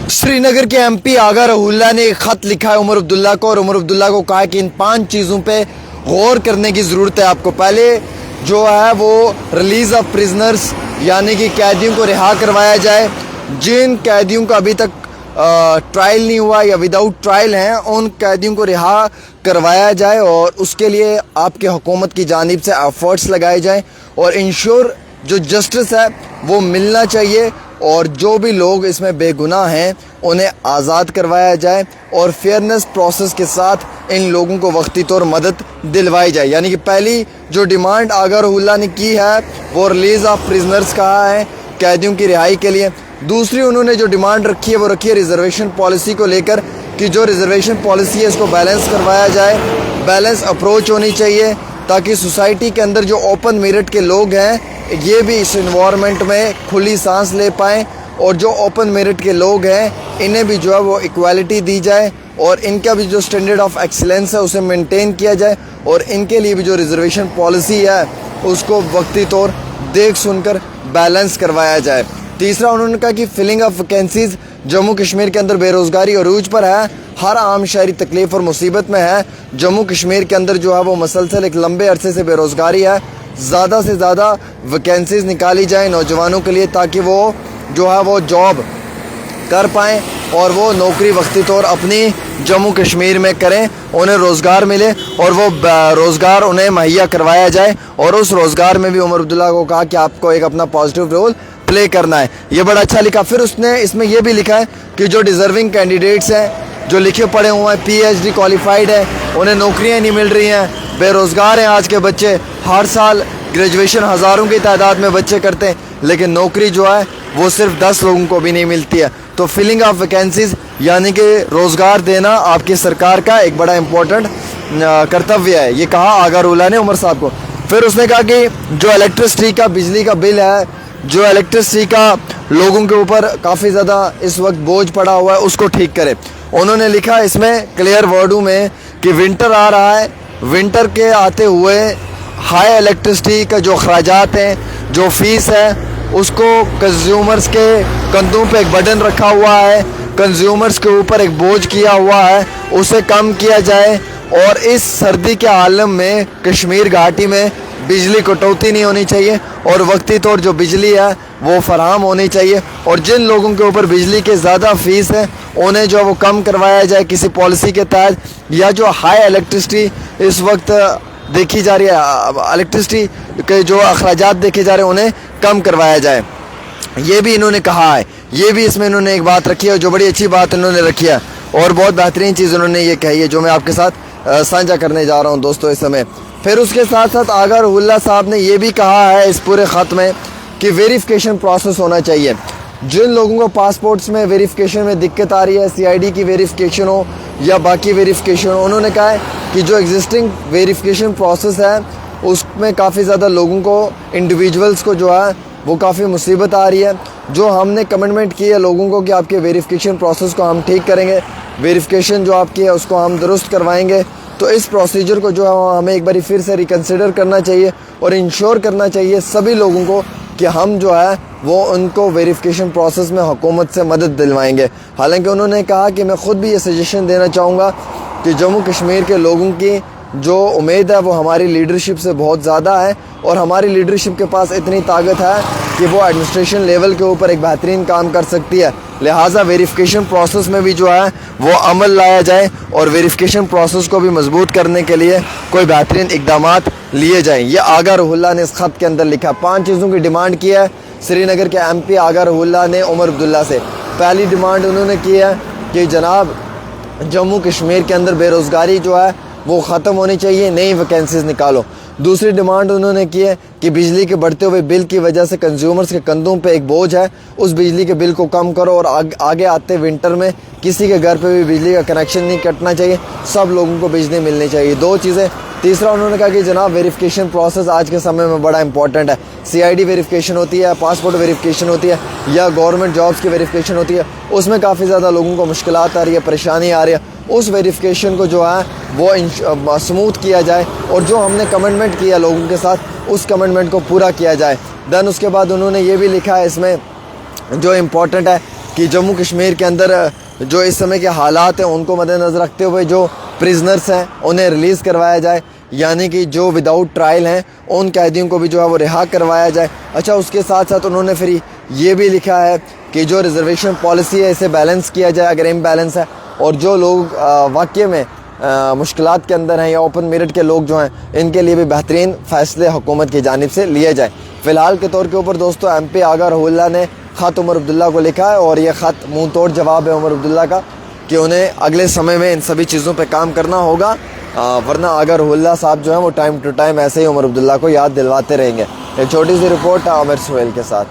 श्री नगर के एमपी आगा रहुल्ला ने एक खत लिखा है उमर अब्दुल्ला को, और उमर अब्दुल्ला को कहा है कि इन 5 चीज़ों पे गौर करने की ज़रूरत है आपको। पहले जो है वो रिलीज़ ऑफ प्रिजनर्स, यानी कि कैदियों को रिहा करवाया जाए। जिन कैदियों का अभी तक ट्रायल नहीं हुआ या विदाउट ट्रायल हैं, उन कैदियों को रिहा करवाया जाए, और उसके लिए आपके हुकूमत की जानिब से एफर्ट्स लगाए जाएँ, और इंश्योर जो जस्टिस है वो मिलना चाहिए, और जो भी लोग इसमें बेगुनाह हैं उन्हें आज़ाद करवाया जाए, और फेयरनेस प्रोसेस के साथ इन लोगों को वक्ती तौर मदद दिलवाई जाए। यानी कि पहली जो डिमांड आगा रहुल्ला ने की है वो रिलीज़ ऑफ प्रिजनर्स कहा है, कैदियों की रिहाई के लिए। दूसरी उन्होंने जो डिमांड रखी है वो रखी है रिजर्वेशन पॉलिसी को लेकर, कि जो रिजर्वेशन पॉलिसी है इसको बैलेंस करवाया जाए, बैलेंस अप्रोच होनी चाहिए, ताकि सोसाइटी के अंदर जो ओपन मेरिट के लोग हैं ये भी इस इन्वायरमेंट में खुली सांस ले पाएँ, और जो ओपन मेरिट के लोग हैं इन्हें भी जो है वो इक्वालिटी दी जाए, और इनका भी जो स्टैंडर्ड ऑफ एक्सीलेंस है उसे मेंटेन किया जाए, और इनके लिए भी जो रिजर्वेशन पॉलिसी है उसको वक्ती तौर देख सुनकर बैलेंस करवाया जाए। तीसरा उन्होंने कहा कि filling of vacancies, Jammu Kashmir के अंदर बेरोज़गारी अरूज पर है, हर आम शहरी तकलीफ़ और मुसीबत में है। जम्मू कश्मीर के अंदर जो है वो मसलसल एक लंबे अरसे से बेरोज़गारी है। ज़्यादा से ज़्यादा वैकेंसीज़ निकाली जाए नौजवानों के लिए, ताकि वो जो है वो जॉब कर पाएँ और वो नौकरी वक्ती तौर अपनी जम्मू कश्मीर में करें, उन्हें रोज़गार मिले और वो रोज़गार उन्हें मुहैया करवाया जाए। और उस रोज़गार में भी उमर अब्दुल्ला को कहा कि आपको एक अपना पॉजिटिव रोल प्ले करना है। ये बड़ा अच्छा लिखा। फिर उसने इसमें यह भी लिखा है कि जो डिज़र्विंग कैंडिडेट्स हैं, जो लिखे पढ़े हुए हैं, PhD क्वालिफाइड है, उन्हें नौकरियाँ नहीं मिल रही हैं, बेरोज़गार हैं आज के बच्चे। हर साल ग्रेजुएशन हज़ारों की तादाद में बच्चे करते हैं, लेकिन नौकरी जो है वो सिर्फ 10 लोगों को भी नहीं मिलती है। तो फिलिंग ऑफ वैकेंसीज़ यानी कि रोज़गार देना आपकी सरकार का एक बड़ा इम्पोर्टेंट कर्तव्य है, ये कहा आगा रहुल्ला ने उमर साहब को। फिर उसने कहा कि जो इलेक्ट्रिसिटी का बिजली का बिल है, जो इलेक्ट्रिसिटी का लोगों के ऊपर काफ़ी ज़्यादा इस वक्त बोझ पड़ा हुआ है, उसको ठीक करे। उन्होंने लिखा इसमें क्लियर वर्डों में कि विंटर आ रहा है, विंटर के आते हुए हाई इलेक्ट्रिसिटी का जो अखराजात हैं, जो फ़ीस है, उसको कंज्यूमर्स के कंधों पे एक बर्डन रखा हुआ है, कंज्यूमर्स के ऊपर एक बोझ किया हुआ है, उसे कम किया जाए। और इस सर्दी के आलम में कश्मीर घाटी में बिजली कटौती नहीं होनी चाहिए, और वक्ती तौर जो बिजली है वो फराहम होनी चाहिए। और जिन लोगों के ऊपर बिजली के ज़्यादा फ़ीस है उन्हें जो वो कम करवाया जाए किसी पॉलिसी के तहत, या जो हाई इलेक्ट्रिसिटी इस वक्त देखी जा रही है, इलेक्ट्रिसिटी के जो अखराजात देखे जा रहे हैं उन्हें कम करवाया जाए। ये भी इन्होंने कहा है, ये भी इसमें इन्होंने एक बात रखी है, जो बड़ी अच्छी बात इन्होंने रखी है, और बहुत बेहतरीन चीज़ उन्होंने ये कही है जो मैं आपके साथ साझा करने जा रहा हूँ दोस्तों इस समय। फिर उसके साथ साथ आगा रहुल्ला साहब ने ये भी कहा है इस पूरे ख़त में कि वेरिफिकेशन प्रोसेस होना चाहिए। जिन लोगों को पासपोर्ट्स में वेरिफिकेशन में दिक्कत आ रही है, CID की वेरिफिकेशन हो या बाकी वेरिफिकेशन हो, उन्होंने कहा है कि जो एग्जिस्टिंग वेरिफिकेशन प्रोसेस है उसमें काफ़ी ज़्यादा लोगों को, इंडिविजुअल्स को जो है वो काफ़ी मुसीबत आ रही है। जो हमने कमिटमेंट की है लोगों को कि आपके वेरिफिकेशन प्रोसेस को हम ठीक करेंगे, वेरिफिकेशन जो आपकी है उसको हम दुरुस्त करवाएंगे, तो इस प्रोसीजर को जो है हमें एक बार फिर से रिकन्सिडर करना चाहिए, और इंश्योर करना चाहिए सभी लोगों को कि हम जो है वो उनको वेरिफिकेशन प्रोसेस में हुकूमत से मदद दिलवाएंगे। हालांकि उन्होंने कहा कि मैं ख़ुद भी ये सजेशन देना चाहूँगा कि जम्मू कश्मीर के लोगों की जो उम्मीद है वो हमारी लीडरशिप से बहुत ज़्यादा है, और हमारी लीडरशिप के पास इतनी ताकत है कि वो एडमिनिस्ट्रेशन लेवल के ऊपर एक बेहतरीन काम कर सकती है। लिहाजा वेरिफिकेशन प्रोसेस में भी जो है वो अमल लाया जाए, और वेरिफिकेशन प्रोसेस को भी मजबूत करने के लिए कोई बेहतरीन इक़दामात लिए जाएँ। ये आगा रहुल्ला ने इस ख़त के अंदर लिखा। 5 चीज़ों की डिमांड की है श्रीनगर के MP आगा रहुल्ला ने उमर अब्दुल्ला से। पहली डिमांड उन्होंने की है कि जनाब जम्मू कश्मीर के अंदर बेरोज़गारी जो है वो ख़त्म होनी चाहिए, नई वैकेंसीज़ निकालो। दूसरी डिमांड उन्होंने की है कि बिजली के बढ़ते हुए बिल की वजह से कंज्यूमर्स के कंधों पे एक बोझ है, उस बिजली के बिल को कम करो, और आगे आते विंटर में किसी के घर पे भी बिजली का कनेक्शन नहीं कटना चाहिए, सब लोगों को बिजली मिलनी चाहिए। 2 चीज़ें। तीसरा उन्होंने कहा कि जनाब वेरिफिकेशन प्रोसेस आज के समय में बड़ा इंपॉर्टेंट है। CID वेरिफिकेशन होती है, पासपोर्ट वेरिफिकेशन होती है, या गवर्नमेंट जॉब्स की वेरिफिकेशन होती है, उसमें काफ़ी ज़्यादा लोगों को मुश्किलात आ रही है, परेशानी आ रही है। उस वेरिफिकेशन को जो है वो स्मूथ किया जाए, और जो हमने कमिटमेंट किया लोगों के साथ उस कमिटमेंट को पूरा किया जाए। देन उसके बाद उन्होंने ये भी लिखा है इसमें जो इम्पोर्टेंट है کہ جموں کشمیر کے اندر جو اس سمے کے حالات ہیں ان کو مد نظر رکھتے ہوئے جو پرزنرز ہیں انہیں ریلیز کروایا جائے، یعنی کہ جو وداؤٹ ٹرائل ہیں ان قیدیوں کو بھی جو ہے وہ رہا کروایا جائے۔ اچھا، اس کے ساتھ ساتھ انہوں نے پھر یہ بھی لکھا ہے کہ جو ریزرویشن پالیسی ہے اسے بیلنس کیا جائے اگر امبیلنس ہے، اور جو لوگ واقعے میں مشکلات کے اندر ہیں یا اوپن میرٹ کے لوگ جو ہیں ان کے لیے بھی بہترین فیصلے حکومت کی جانب سے لیے جائیں۔ فی الحال کے طور کے اوپر دوستو ایم پی آغا رحول اللہ نے خط عمر عبداللہ کو لکھا ہے، اور یہ خط منہ توڑ جواب ہے عمر عبداللہ کا کہ انہیں اگلے سمے میں ان سبھی چیزوں پہ کام کرنا ہوگا، ورنہ آغا رحول اللہ صاحب جو ہیں وہ ٹائم ٹو ٹائم ایسے ہی عمر عبداللہ کو یاد دلواتے رہیں گے۔ ایک چھوٹی سی رپورٹ عامر سہیل کے ساتھ۔